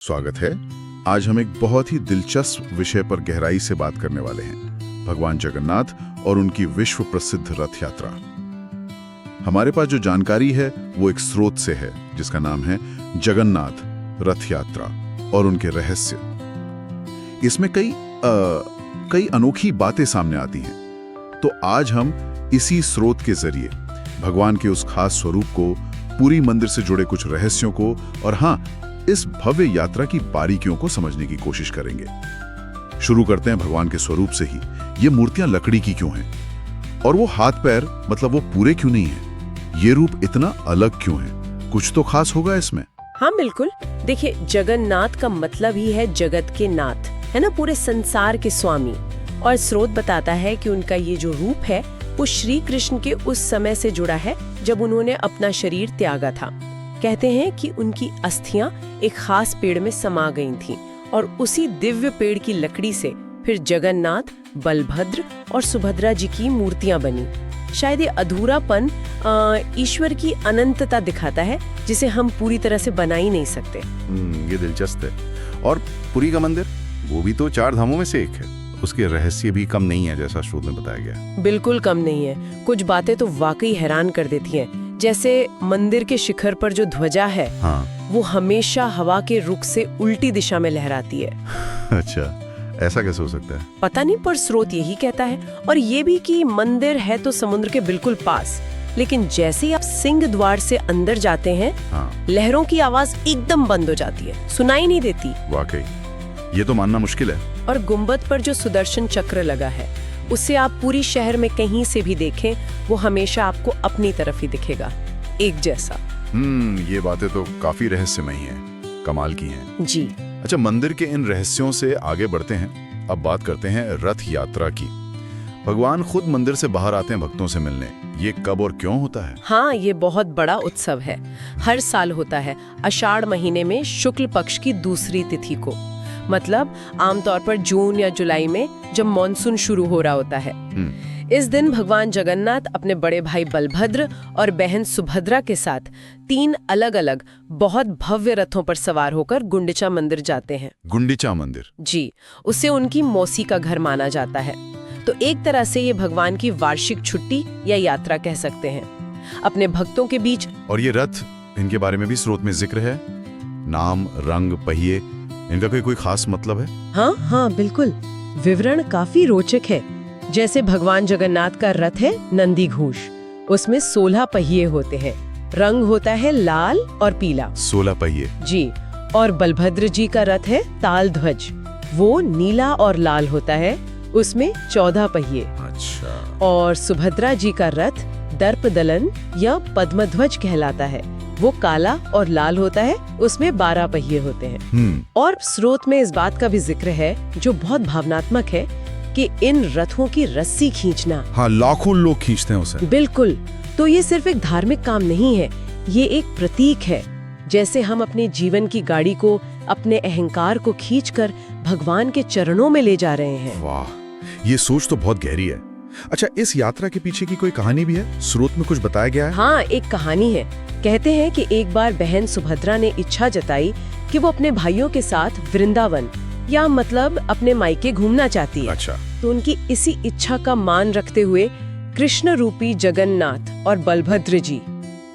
स्वागत है। आज हम एक बहुत ही दिलचस्प विषय पर गहराई से बात करने वाले हैं, भगवान जगन्नाथ और उनकी विश्व प्रसिद्ध रथ यात्रा। हमारे पास जो जानकारी है वो एक स्रोत से है जिसका नाम है जगन्नाथ रथ यात्रा और उनके रहस्य। इसमें कई अनोखी बातें सामने आती हैं। तो आज हम इसी स्रोत के जरिए भगवान के उस खास स्वरूप को, पुरी मंदिर से जुड़े कुछ रहस्यों को और हाँ, इस भव्य यात्रा की बारीकियों को समझने की कोशिश करेंगे। शुरू करते हैं भगवान के स्वरूप से ही। ये मूर्तियां लकड़ी की क्यों हैं? और वो हाथ पैर, मतलब वो पूरे क्यों नहीं हैं? ये रूप इतना अलग क्यों है? कुछ तो खास होगा इसमें। हाँ बिल्कुल। देखिए, जगन्नाथ का मतलब ही है जगत के नाथ, है ना, पूरे संसार के स्वामी। और स्रोत बताता है कि उनका ये जो रूप है वो श्री कृष्ण के उस समय से जुड़ा है जब उन्होंने अपना शरीर त्यागा था। कहते हैं कि उनकी अस्थियां एक खास पेड़ में समा गई थीं और उसी दिव्य पेड़ की लकड़ी से फिर जगन्नाथ, बलभद्र और सुभद्रा जी की मूर्तियां बनी। शायद ये अधूरापन ईश्वर की अनंतता दिखाता है जिसे हम पूरी तरह से बना ही नहीं सकते। ये दिलचस्प है। और पुरी का मंदिर, वो भी तो 4 धामों में से एक है। उसके रहस्य भी कम नहीं है जैसा स्रोत में बताया गया। बिल्कुल कम नहीं है। कुछ बातें तो वाकई हैरान कर देती हैं। जैसे मंदिर के शिखर पर जो ध्वजा है, हाँ। वो हमेशा हवा के रुख से उल्टी दिशा में लहराती है। अच्छा, ऐसा कैसे हो सकता है? पता नहीं, पर स्रोत यही कहता है। और ये भी कि मंदिर है तो समुद्र के बिल्कुल पास, लेकिन जैसे ही आप सिंह द्वार से अंदर जाते हैं, हाँ। लहरों की आवाज एकदम बंद हो जाती है, सुनाई नहीं देती। वाकई ये तो मानना मुश्किल है। और गुंबद पर जो सुदर्शन चक्र लगा है, उससे आप पूरी शहर में कहीं से भी देखें, वो हमेशा आपको अपनी तरफ ही दिखेगा, एक जैसा। ये बातें तो काफी रहस्यमयी हैं, कमाल की हैं। जी। अच्छा, मंदिर के इन रहस्यों से आगे बढ़ते हैं। अब बात करते हैं रथ यात्रा की। भगवान खुद मंदिर से बाहर आते हैं भक्तों से मिलने। ये कब और क्यों होता है? हाँ, ये बहुत बड़ा उत्सव है। हर साल होता है आषाढ़ महीने में शुक्ल पक्ष की दूसरी तिथि को। मतलब आमतौर पर जून या जुलाई में, जब मॉनसून शुरू हो रहा होता है। इस दिन भगवान जगन्नाथ अपने बड़े भाई बलभद्र और बहन सुभद्रा के साथ 3 अलग-अलग बहुत भव्य रथों पर सवार होकर गुंडिचा मंदिर जाते हैं। गुंडिचा मंदिर? जी, उसे उनकी मौसी का घर माना जाता है। तो एक तरह से ये भगवान की वार्षिक छुट्टी या यात्रा कह सकते हैं अपने भक्तों के बीच। और ये रथ, इनके बारे में भी स्रोत में जिक्र है? नाम, रंग, पहिए, इनका कोई खास मतलब है? हाँ बिल्कुल। विवरण काफी रोचक है। जैसे भगवान जगन्नाथ का रथ है नंदी घोष, उसमें 16 पहिए होते हैं। रंग होता है लाल और पीला। 16 पहिए? जी। और बलभद्र जी का रथ है ताल ध्वज, वो नीला और लाल होता है, उसमें 14 पहिए। अच्छा। और सुभद्रा जी का रथ दर्प दलन या पद्मध्वज कहलाता है, वो काला और लाल होता है, उसमें 12 पहिए होते हैं। और स्रोत में इस बात का भी जिक्र है जो बहुत भावनात्मक है कि इन रथों की रस्सी खींचना। हाँ, लाखों लोग खींचते हैं उसे। बिल्कुल। तो ये सिर्फ एक धार्मिक काम नहीं है, ये एक प्रतीक है। जैसे हम अपने जीवन की गाड़ी को, अपने अहंकार को खींचकर भगवान के चरणों में ले जा रहे हैं। वाह, ये सोच तो बहुत गहरी है। अच्छा, इस यात्रा के पीछे की कोई कहानी भी है? स्रोत में कुछ बताया गया है? हाँ, एक कहानी है। कहते हैं कि एक बार बहन सुभद्रा ने इच्छा जताई कि वो अपने भाइयों के साथ वृंदावन, या मतलब अपने मायके घूमना चाहती है। अच्छा। तो उनकी इसी इच्छा का मान रखते हुए कृष्ण रूपी जगन्नाथ और बलभद्र जी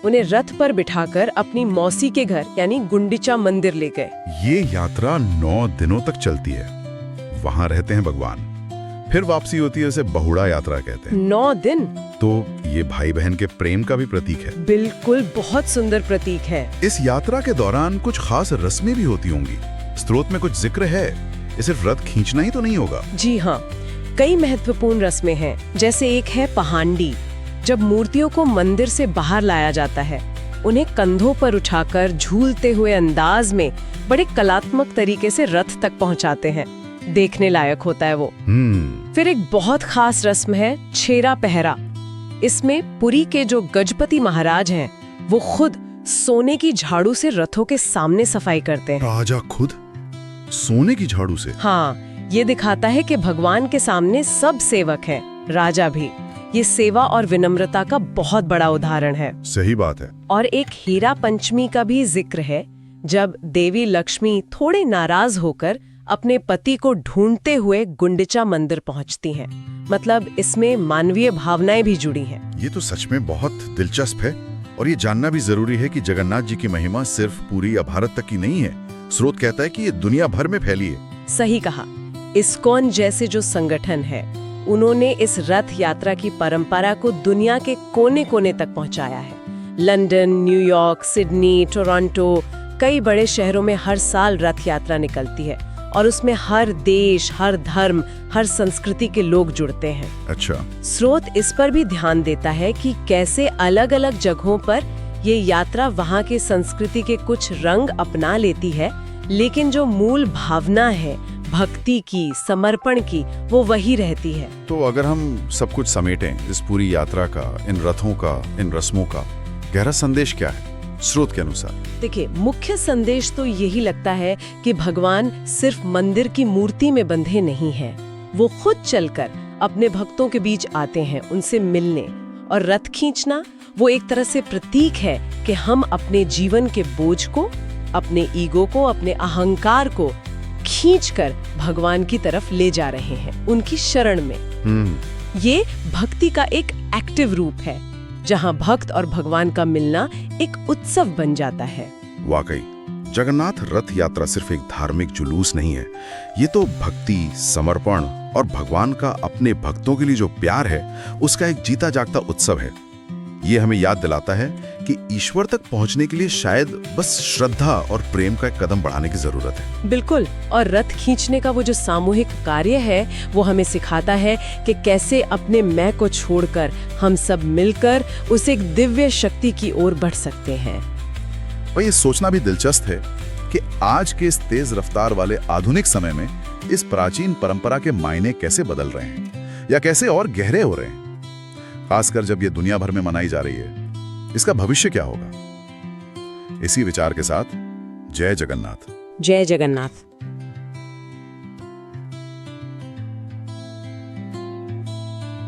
उन्हें रथ पर बिठाकर अपनी मौसी के घर यानी गुंडिचा मंदिर ले गए। ये यात्रा 9 दिनों तक चलती है, वहाँ रहते हैं भगवान, फिर वापसी होती है। इसे बहुड़ा यात्रा कहते हैं। 9 दिन। तो ये भाई बहन के प्रेम का भी प्रतीक है। बिल्कुल, बहुत सुंदर प्रतीक है। इस यात्रा के दौरान कुछ खास रस्में भी होती होंगी। स्रोत में कुछ जिक्र है? ये सिर्फ रथ खींचना ही तो नहीं होगा? जी हाँ, कई महत्वपूर्ण रस्में हैं। जैसे एक है पहांडी। जब मूर्तियों को मंदिर से बाहर लाया जाता है, उन्हें कंधों पर उठाकर झूलते हुए अंदाज में बड़े कलात्मक तरीके से रथ तक पहुंचाते हैं। देखने लायक होता है वो। फिर एक बहुत खास रस्म है छेरा पहरा। इसमें पुरी के जो गजपति महाराज हैं, वो खुद सोने की झाड़ू से रथों के सामने सफाई करते हैं। राजा खुद सोने की झाड़ू से? हाँ, ये दिखाता है कि भगवान के सामने सब सेवक हैं, राजा भी। ये सेवा और विनम्रता का बहुत बड़ा उदाहरण है। सही बात है। और एक हीरा पंचमी का भी जिक्र है, जब देवी लक्ष्मी थोड़े नाराज होकर अपने पति को ढूंढते हुए गुंडिचा मंदिर पहुंचती हैं। मतलब इसमें मानवीय भावनाएं भी जुड़ी हैं। ये तो सच में बहुत दिलचस्प है और ये जानना भी जरूरी है कि जगन्नाथ जी की महिमा सिर्फ पूरी या भारत तक की नहीं है। स्रोत कहता है कि ये दुनिया भर में फैली है। सही कहा। इस्कॉन जैसे जो संगठन है, उन्होंने इस रथ यात्रा की परंपरा को दुनिया के कोने-कोने तक पहुंचाया है। लंदन, न्यूयॉर्क, सिडनी, टोरंटो, कई बड़े शहरों में हर साल रथ यात्रा निकलती है और उसमें हर देश, हर धर्म, हर संस्कृति के लोग जुड़ते हैं। अच्छा। स्रोत इस पर भी ध्यान देता है कि कैसे अलग-अलग जगहों पर ये यात्रा वहाँ के संस्कृति के कुछ रंग अपना लेती है, लेकिन जो मूल भावना है भक्ति की, समर्पण की, वो वही रहती है। तो अगर हम सब कुछ समेटें, इस पूरी यात्रा का, इन रथों का, इन रस्मों का गहरा संदेश क्या है स्रोत के अनुसार? देखिए, मुख्य संदेश तो यही लगता है कि भगवान सिर्फ मंदिर की मूर्ति में बंधे नहीं हैं। वो खुद चलकर अपने भक्तों के बीच आते हैं, उनसे मिलने। और रथ खींचना वो एक तरह से प्रतीक है कि हम अपने जीवन के बोझ को, अपने ईगो को, अपने अहंकार को खींचकर भगवान की तरफ ले जा रहे हैं, उनकी शरण में। ये भक्ति का एक एक्टिव रूप है, जहां भक्त और भगवान का मिलना एक उत्सव बन जाता है। वाकई जगन्नाथ रथ यात्रा सिर्फ एक धार्मिक जुलूस नहीं है, ये तो भक्ति, समर्पण और भगवान का अपने भक्तों के लिए जो प्यार है, उसका एक जीता जागता उत्सव है। ये हमें याद दिलाता है कि ईश्वर तक पहुंचने के लिए शायद बस श्रद्धा और प्रेम का एक कदम बढ़ाने की जरूरत है। बिल्कुल। और रथ खींचने का वो जो सामूहिक कार्य है, वो हमें सिखाता है कि कैसे अपने मैं को छोड़कर हम सब मिलकर उस एक दिव्य शक्ति की ओर बढ़ सकते हैं। और ये सोचना भी दिलचस्प है कि आज के इस तेज रफ्तार वाले आधुनिक समय में इस प्राचीन परंपरा के मायने कैसे बदल रहे हैं या कैसे और गहरे हो रहे हैं, खासकर जब ये दुनिया भर में मनाई जा रही है। इसका भविष्य क्या होगा? इसी विचार के साथ जय जगन्नाथ। जय जगन्नाथ।